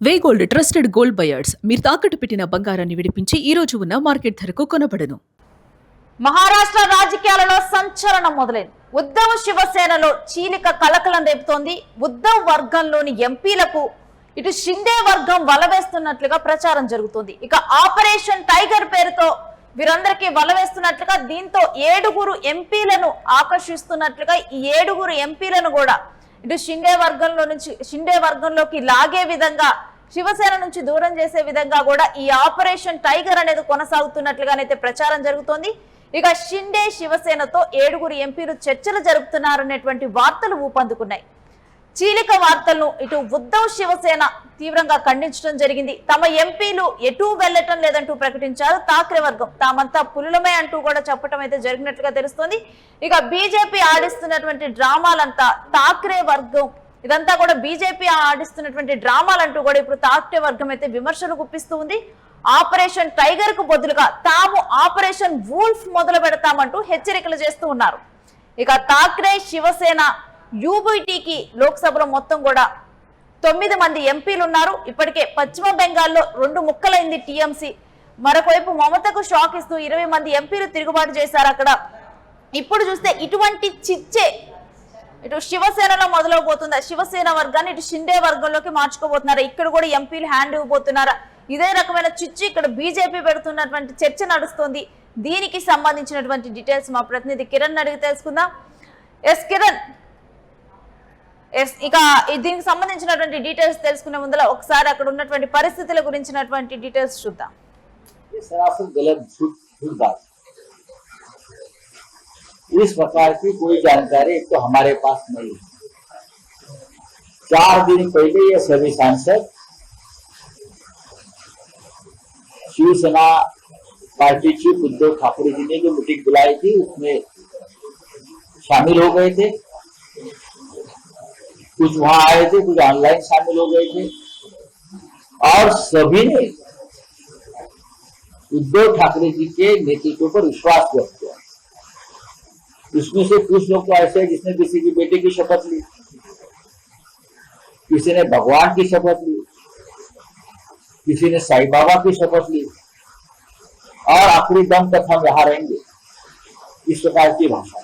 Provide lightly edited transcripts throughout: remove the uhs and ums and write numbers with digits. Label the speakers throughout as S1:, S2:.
S1: వే gold trusted gold buyers మీరు తాకట్టు పెట్టిన బంగారాన్ని విడిపించి ఈ రోజు ఉన్న మార్కెట్ ధరకు కొనబడను.
S2: మహారాష్ట్ర రాజకీయాలలో సంచలనం మొదలైంది. ఉద్ధవ్ శివసేనలో చీలిక కలకలం రేపుతోంది. ఉద్ధవ్ వర్గంలోని ఎంపీలకు ఇటు షిండే వర్గం వలవేస్తున్నట్లుగా ప్రచారం జరుగుతుంది. ఇక ఆపరేషన్ టైగర్ పేరుతో వీరందరికీ వలవేస్తున్నట్లుగా, దీంతో 7 ఎంపీలను ఆకర్షిస్తున్నట్లుగా ఈ 7 ఎంపీలను కూడా ఇటు షిండే వర్గంలోకి లాగే విధంగా, శివసేన నుంచి దూరం చేసే విధంగా కూడా ఈ ఆపరేషన్ టైగర్ అనేది కొనసాగుతున్నట్లుగానైతే ప్రచారం జరుగుతోంది. ఇక షిండే శివసేనతో 7 ఎంపీలు చర్చలు జరుపుతున్నారనేటువంటి వార్తలు ఊపందుకున్నాయి. చీలిక వార్తలను ఇటు ఉద్ధవ్ శివసేన తీవ్రంగా ఖండించడం జరిగింది. తమ ఎంపీలు ఎటూ వెళ్లటం లేదంటూ ప్రకటించారు. ఠాక్రే వర్గం తామంతా పులులమే అంటూ కూడా చెప్పడం అయితే జరిగినట్లుగా తెలుస్తోంది. ఇక బీజేపీ ఆడిస్తున్నటువంటి డ్రామాలంతా ఠాక్రే వర్గం, ఇదంతా కూడా బీజేపీ ఆడిస్తున్నటువంటి డ్రామాలంటూ కూడా ఇప్పుడు ఠాక్రే వర్గం అయితే విమర్శలు గుప్పిస్తూ ఉంది. ఆపరేషన్ టైగర్ కు బదులుగా తాము ఆపరేషన్ వూల్ఫ్ మొదలు పెడతామంటూ హెచ్చరికలు చేస్తూ ఉన్నారు. ఇక ఠాక్రే శివసేన యూబీటీకి లోక్సభలో మొత్తం కూడా 9 మంది ఎంపీలు ఉన్నారు. ఇప్పటికే పశ్చిమ బెంగాల్లో 2 ముక్కలైంది టీఎంసీ. మరొకవైపు మమతకు షాక్ ఇస్తూ 20 మంది ఎంపీలు తిరుగుబాటు చేశారు అక్కడ. ఇప్పుడు చూస్తే ఇటువంటి చిచ్చే ఇటు శివసేనలో మొదలవబోతుందా? శివసేన వర్గాన్ని ఇటు షిండే వర్గంలోకి మార్చుకోబోతున్నారా? ఇక్కడ కూడా ఎంపీలు హ్యాండ్ ఇవ్వబోతున్నారా? ఇదే రకమైన చిచ్చు ఇక్కడ బీజేపీ పెడుతున్నటువంటి చర్చ నడుస్తోంది. దీనికి సంబంధించినటువంటి డీటెయిల్స్ మా ప్రతినిధి కిరణ్ అడిగి తెలుసుకుందాం. ఎస్ కిరణ్, ఇక దీనికి సంబంధించినటువంటి డీటెయిల్స్ తెలుసుకునే ముందర ఒకసారి అక్కడ ఉన్నటువంటి పరిస్థితుల గురించినటువంటి డీటెయిల్స్ చూద్దాం.
S3: इस प्रकार की कोई जानकारी एक तो हमारे पास नहीं है। 4 दिन पहले ये सभी सांसद शिवसेना पार्टी चीफ उद्धव ठाकरे जी ने जो मीटिंग बुलाई थी उसमें शामिल हो गए थे। कुछ वहां आए थे, कुछ ऑनलाइन शामिल हो गए थे और सभी ने उद्धव ठाकरे जी के नेतृत्व पर विश्वास व्यक्त किया। इसमें से कुछ लोग तो ऐसे हैं जिसने किसी की बेटे की शपथ ली, किसी ने भगवान की शपथ ली, किसी ने साईं बाबा की शपथ ली और आखिरी दम तक हम यहाँ रहेंगे, इस प्रकार की भाषा।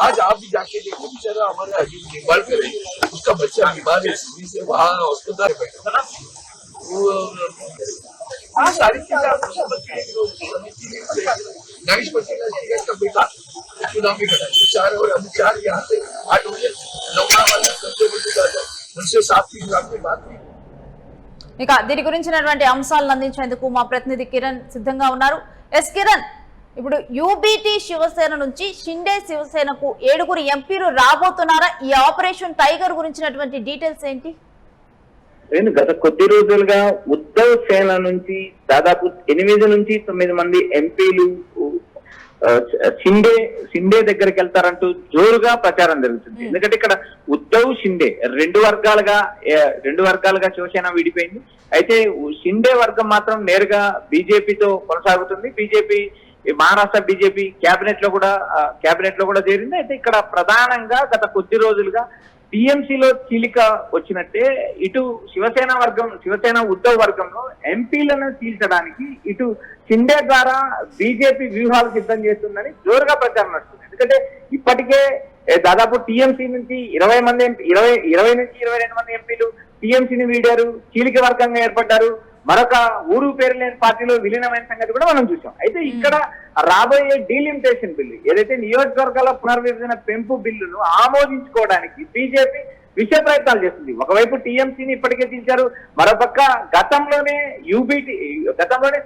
S4: आज आप भी जाके देखो, बेचारा हमारे अजीब देखभाल करे, उसका बच्चा बीमार है, से वहाँ अस्पताल में बैठा ना, वो सारी चीजें आपको समझ के गणेश पटेल का बेटा चुनाव में खड़ा है, 4 और अभी 4 यहाँ से 8 बजे नौका वाला संजय बंधु उनसे 7 लाख की बात नहीं।
S2: ఇక దీని గురించినటువంటి అంశాలను అందించేందుకు మా ప్రతినిధి కిరణ్ సిద్ధంగా ఉన్నారు. ఎస్ కిరణ్, ఇప్పుడు యూబీటీ శివసేన నుంచి షిండే శివసేనకు 7 ఎంపీలు రాబోతున్నారా? ఈ ఆపరేషన్ టైగర్ గురించినటువంటి డీటెయిల్స్ ఏంటి?
S5: నేను గత కొద్ది రోజులుగా ఉద్ధవ్ సేన నుంచి దాదాపు 8 నుంచి 9 మంది ఎంపీలు షిండే దగ్గరికి వెళ్తారంటూ జోరుగా ప్రచారం జరుగుతుంది. ఎందుకంటే ఇక్కడ ఉద్ధవ్ షిండే రెండు వర్గాలుగా శివసేన విడిపోయింది. అయితే షిండే వర్గం మాత్రం నేరుగా బీజేపీతో కొనసాగుతుంది. బీజేపీ మహారాష్ట్ర బీజేపీ క్యాబినెట్ లో కూడా చేరింది. అయితే ఇక్కడ ప్రధానంగా గత కొద్ది రోజులుగా టీఎంసీలో చీలిక వచ్చినట్టే ఇటు శివసేన ఉద్ధవ్ వర్గంలో ఎంపీలను చీల్చడానికి ఇటు షిండే ద్వారా బీజేపీ వ్యూహాలు సిద్ధం చేస్తుందని జోరుగా ప్రచారం నడుస్తుంది. ఎందుకంటే ఇప్పటికే దాదాపు టీఎంసీ నుంచి 20 నుంచి 22 మంది ఎంపీలు టీఎంసీని వీడారు, చీలిక వర్గంగా ఏర్పడ్డారు. మరొక ఊరు పేరు లేని పార్టీలో విలీనమైన సంగతి కూడా మనం చూసాం. అయితే ఇక్కడ రాబోయే డీలిమిటేషన్ బిల్లు, ఏదైతే నియోజకవర్గాల పునర్విభజన పెంపు బిల్లును ఆమోదించుకోవడానికి బీజేపీ విషయ ప్రయత్నాలు చేస్తుంది. ఒకవైపు టీఎంసీని ఇప్పటికే తీశారు, మరోపక్క గతంలోనే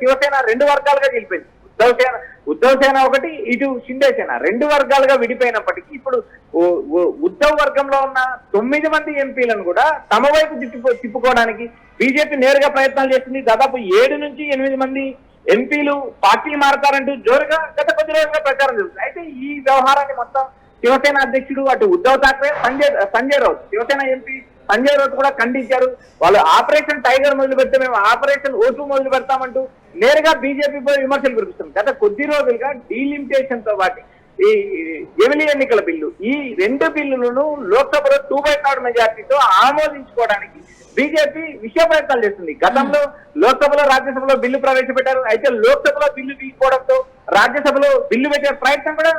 S5: శివసేన 2 వర్గాలుగా చీలిపోయింది. ఉద్ధవ్ సేన ఒకటి, ఇటు షిండే సేన 2 వర్గాలుగా విడిపోయినప్పటికీ ఇప్పుడు ఉద్ధవ్ వర్గంలో ఉన్న 9 మంది ఎంపీలను కూడా తమ వైపు తిప్పుకోవడానికి బీజేపీ నేరుగా ప్రయత్నాలు చేస్తుంది. దాదాపు 7 నుంచి 8 మంది ఎంపీలు పార్టీ మారతారంటూ జోరుగా గత కొద్ది రోజులుగా ప్రచారం జరుగుతుంది. అయితే ఈ వ్యవహారాన్ని మొత్తం శివసేన అధ్యక్షుడు అటు ఉద్ధవ్ ఠాక్రే, సంజయ్ రౌత్, శివసేన ఎంపీ సంజయ్ రౌత్ కూడా ఖండించారు. వాళ్ళు ఆపరేషన్ టైగర్ మొదలు పెడితే మేము ఆపరేషన్ ఓటు మొదలు పెడతామంటూ నేరుగా బీజేపీపై విమర్శలు కురిపిస్తుంది. గత కొద్ది రోజులుగా డీలిమిటేషన్ తో పాటు ఈ జమిలీ ఎన్నికల బిల్లు, ఈ రెండు బిల్లులను లోక్సభలో 2/3 మెజార్టీతో ఆమోదించుకోవడానికి బీజేపీ విషయ ప్రయత్నాలు చేస్తుంది. గతంలో లోక్సభలో రాజ్యసభలో బిల్లు ప్రవేశపెట్టారు. అయితే లోక్సభలో బిల్లు వీగిపోవడంతో రాజ్యసభలో బిల్లు పెట్టే ప్రయత్నం కూడా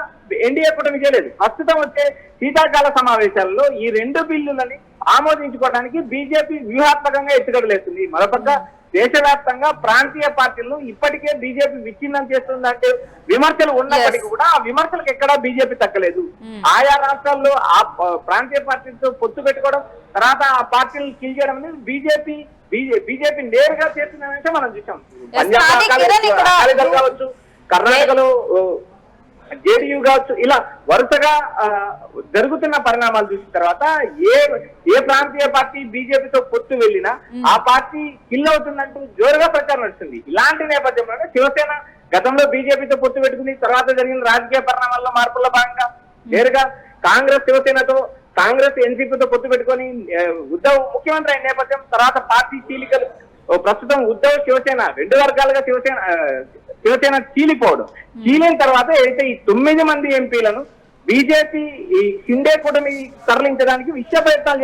S5: ఎన్డీఏ కూటమి చేయలేదు. ప్రస్తుతం వచ్చే శీతాకాల సమావేశాల్లో ఈ రెండు బిల్లులని ఆమోదించుకోవడానికి బీజేపీ వ్యూహాత్మకంగా ఎత్తుగడలేస్తుంది. మరోపక్క దేశవ్యాప్తంగా ప్రాంతీయ పార్టీలను ఇప్పటికే బీజేపీ విచ్ఛిన్నం చేస్తుందంటే విమర్శలు ఉన్నప్పటికీ కూడా ఆ విమర్శలకు ఎక్కడా బీజేపీ తగ్గలేదు. ఆయా రాష్ట్రాల్లో ఆ ప్రాంతీయ పార్టీలతో పొత్తు పెట్టుకోవడం, తర్వాత ఆ పార్టీలను కిల్ చేయడం అనేది బీజేపీ నేరుగా చేస్తున్న మనం చూసాం. పంజాబ్ కావచ్చు, కర్ణాటకలో జేడీయూ కావచ్చు, ఇలా వరుసగా జరుగుతున్న పరిణామాలు చూసిన తర్వాత ఏ ప్రాంతీయ పార్టీ బీజేపీతో పొత్తు వెళ్ళినా ఆ పార్టీ కిల్ అవుతుందంటూ జోరుగా ప్రచారం నడుస్తుంది. ఇలాంటి నేపథ్యంలోనే శివసేన గతంలో బీజేపీతో పొత్తు పెట్టుకుని తర్వాత జరిగిన రాజకీయ పరిణామాల్లో మార్పుల్లో భాగంగా నేరుగా కాంగ్రెస్ ఎన్సీపీతో పొత్తు పెట్టుకొని ఉద్ధవ్ ముఖ్యమంత్రి అయిన నేపథ్యం తర్వాత పార్టీ చీలికలు ప్రస్తుతం ఉద్ధవ్ శివసేన రెండు వర్గాలుగా శివసేన చీలిన తర్వాత అయితే ఈ 9 మంది ఎంపీలను బీజేపీ ఈ షిండే కూటమి తరలించడానికి విశ్వ ప్రయత్నాలు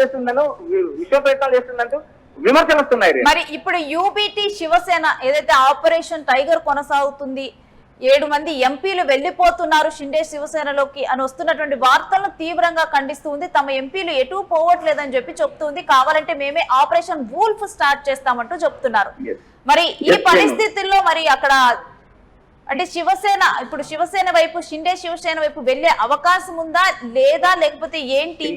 S5: చేస్తుందంటూ విమర్శలు వస్తున్నాయి.
S2: మరి ఇప్పుడు యూబీటీ శివసేన ఏదైతే ఆపరేషన్ టైగర్ కొనసాగుతుంది, 7 మంది ఎంపీలు వెళ్లిపోతున్నారు షిండే శివసేనలోకి అని వస్తున్నటువంటి వార్తలను తీవ్రంగా ఖండిస్తుంది. తమ ఎంపీలు ఎటు పోవట్లేదని చెప్పి చెప్తుంది. కావాలంటే మేమే ఆపరేషన్ వూల్ఫ్ స్టార్ట్ చేస్తామంటూ చెప్తున్నారు. మరి ఈ పరిస్థితుల్లో మరి అక్కడ అంటే శివసేన వైపు షిండే శివసేన వైపు వెళ్లే అవకాశం ఉందా లేదా, లేకపోతే ఏంటి?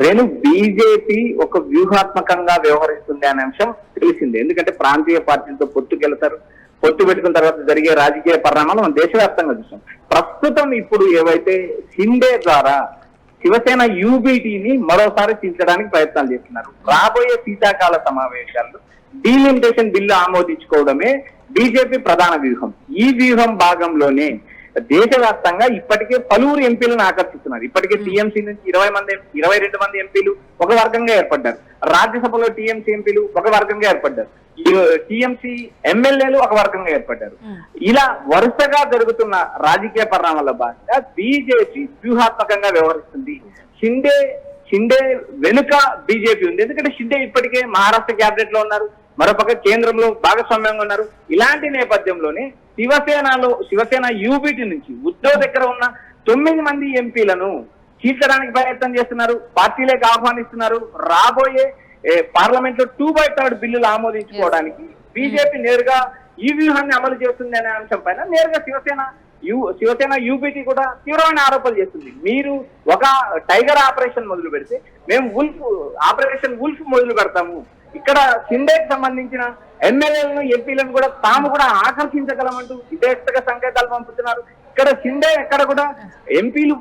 S5: రేణు, బీజేపీ ఒక వ్యూహాత్మకంగా వ్యవహరిస్తుంది అనే అంశం తెలిసిందే. ఎందుకంటే ప్రాంతీయ పార్టీలతో పొత్తు పెట్టుకున్న తర్వాత జరిగే రాజకీయ పరిణామాలు మనం దేశవ్యాప్తంగా చూసాం. ప్రస్తుతం ఇప్పుడు ఏవైతే షిండే ద్వారా శివసేన యూబీటీని మరోసారి చీల్చడానికి ప్రయత్నాలు చేస్తున్నారు. రాబోయే శీతాకాల సమావేశాల్లో డీలిమిటేషన్ బిల్లు ఆమోదించుకోవడమే బీజేపీ ప్రధాన వ్యూహం. ఈ వ్యూహం భాగంలోనే దేశవ్యాప్తంగా ఇప్పటికే పలువురు ఎంపీలను ఆకర్షిస్తున్నారు. ఇప్పటికే టీఎంసీ నుంచి 22 మంది ఎంపీలు ఒక వర్గంగా ఏర్పడ్డారు. రాజ్యసభలో టీఎంసీ ఎంపీలు ఒక వర్గంగా ఏర్పడ్డారు. టీఎంసీ ఎమ్మెల్యేలు ఒక వర్గంగా ఏర్పడ్డారు. ఇలా వరుసగా జరుగుతున్న రాజకీయ పరిణామాల భాగంగా బీజేపీ వ్యూహాత్మకంగా వ్యవహరిస్తుంది. షిండే వెనుక బీజేపీ ఉంది. ఎందుకంటే షిండే ఇప్పటికే మహారాష్ట్ర క్యాబినెట్ లో ఉన్నారు, మరోపక్క కేంద్రంలో భాగస్వామ్యంగా ఉన్నారు. ఇలాంటి నేపథ్యంలోనే శివసేన యూబీటీ నుంచి ఉద్ధవ్ దగ్గర ఉన్న 9 మంది ఎంపీలను చీల్చడానికి ప్రయత్నం చేస్తున్నారు, పార్టీలకు ఆహ్వానిస్తున్నారు. రాబోయే పార్లమెంట్ లో 2/3 బిల్లులు ఆమోదించుకోవడానికి బీజేపీ నేరుగా ఈ వ్యూహాన్ని అమలు చేస్తుంది అనే అంశం పైన నేరుగా శివసేన యూబీటీ కూడా తీవ్రమైన ఆరోపణలు చేస్తుంది. మీరు ఒక టైగర్ ఆపరేషన్ మొదలు పెడితే మేము ఆపరేషన్ వుల్ఫ్ మొదలు పెడతాము. ఇక్కడ షిండేకి సంబంధించిన ఎమ్మెల్యేలను ఎంపీలను కూడా తాము కూడా ఆకర్షించగలమంటూ విదేశ సంకేతాలు పంపుతున్నారు. ఇక్కడ షిండే ఎక్కడ కూడా ఎంపీలు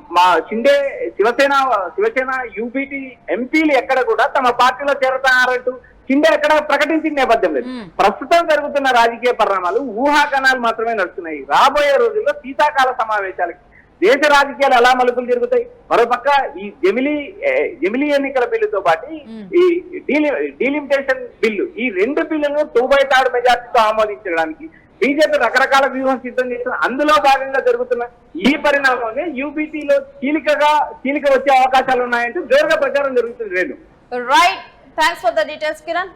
S5: శివసేన యూబీటీ ఎంపీలు ఎక్కడ కూడా తమ పార్టీలో చేరతారంటూ షిండే ఎక్కడ ప్రకటించిన నేపథ్యం లేదు. ప్రస్తుతం జరుగుతున్న రాజకీయ పరిణామాలు ఊహాగానాలు మాత్రమే నడుస్తున్నాయి. రాబోయే రోజుల్లో శీతాకాల సమావేశాలకి దేశ రాజకీయాలు ఎలా మలుపులు జరుగుతాయి. మరోపక్క ఈ జమిలీ ఎన్నికల బిల్లుతో పాటు ఈ డీలిమిటేషన్ బిల్లు, ఈ రెండు బిల్లులను 2/3 మెజార్టీతో ఆమోదించడానికి బీజేపీ రకరకాల వ్యూహం సిద్ధం చేస్తున్న అందులో భాగంగా జరుగుతున్న ఈ పరిణామాన్ని యూబీటీలో చీలిక వచ్చే అవకాశాలు ఉన్నాయంటూ జోరుగా ప్రచారం జరుగుతుంది. లేదు
S2: right, thanks for the details Kiran.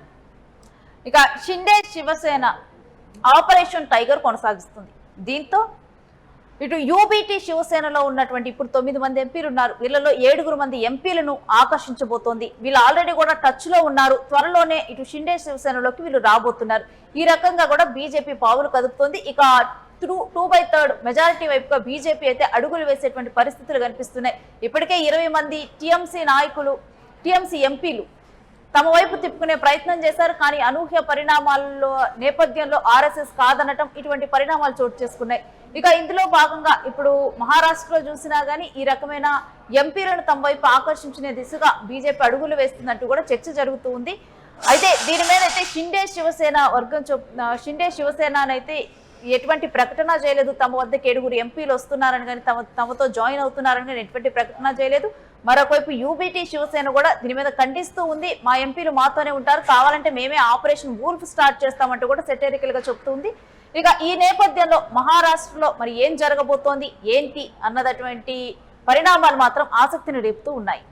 S2: ఇక షిండే శివసేన ఆపరేషన్ టైగర్ కొనసాగిస్తుంది. దీంతో ఇటు యూబీటీ శివసేనలో ఉన్నటువంటి ఇప్పుడు 9 మంది ఎంపీలు ఉన్నారు. వీళ్ళలో 7 మంది ఎంపీలను ఆకర్షించబోతోంది. వీళ్ళు ఆల్రెడీ కూడా టచ్ లో ఉన్నారు. త్వరలోనే ఇటు షిండే శివసేనలోకి వీళ్ళు రాబోతున్నారు. ఈ రకంగా కూడా బీజేపీ పావులు కదుపుతోంది. ఇక 2/3 మెజారిటీ వైపుగా బీజేపీ అయితే అడుగులు వేసేటువంటి పరిస్థితులు కనిపిస్తున్నాయి. ఇప్పటికే 20 మంది టీఎంసీ ఎంపీలు తమ వైపు తిప్పుకునే ప్రయత్నం చేశారు. కానీ అనూహ్య పరిణామాల్లో నేపథ్యంలో ఆర్ఎస్ఎస్ కాదనటం, ఇటువంటి పరిణామాలు చోటు చేసుకున్నాయి. ఇక ఇందులో భాగంగా ఇప్పుడు మహారాష్ట్రలో చూసినా గానీ ఈ రకమైన ఎంపీలను తమ వైపు ఆకర్షించిన దిశగా బీజేపీ అడుగులు వేస్తున్నట్టు కూడా చర్చ జరుగుతూ ఉంది. అయితే దీని మీద అయితే షిండే శివసేన అయితే ఎటువంటి ప్రకటన చేయలేదు. తమ వద్దకు 7 ఎంపీలు వస్తున్నారని కానీ తమతో జాయిన్ అవుతున్నారని కానీ ఎటువంటి ప్రకటన చేయలేదు. మరొకవైపు యూబీటీ శివసేన కూడా దీని మీద ఖండిస్తూ ఉంది. మా ఎంపీలు మాతోనే ఉంటారు, కావాలంటే మేమే ఆపరేషన్ వూల్ఫ్ స్టార్ట్ చేస్తామంటూ కూడా సెటరికల్ గా చెప్తుంది. ఇక ఈ నేపథ్యంలో మహారాష్ట్రలో మరి ఏం జరగబోతోంది ఏంటి అన్నటువంటి పరిణామాలు మాత్రం ఆసక్తిని రేపుతూ ఉన్నాయి.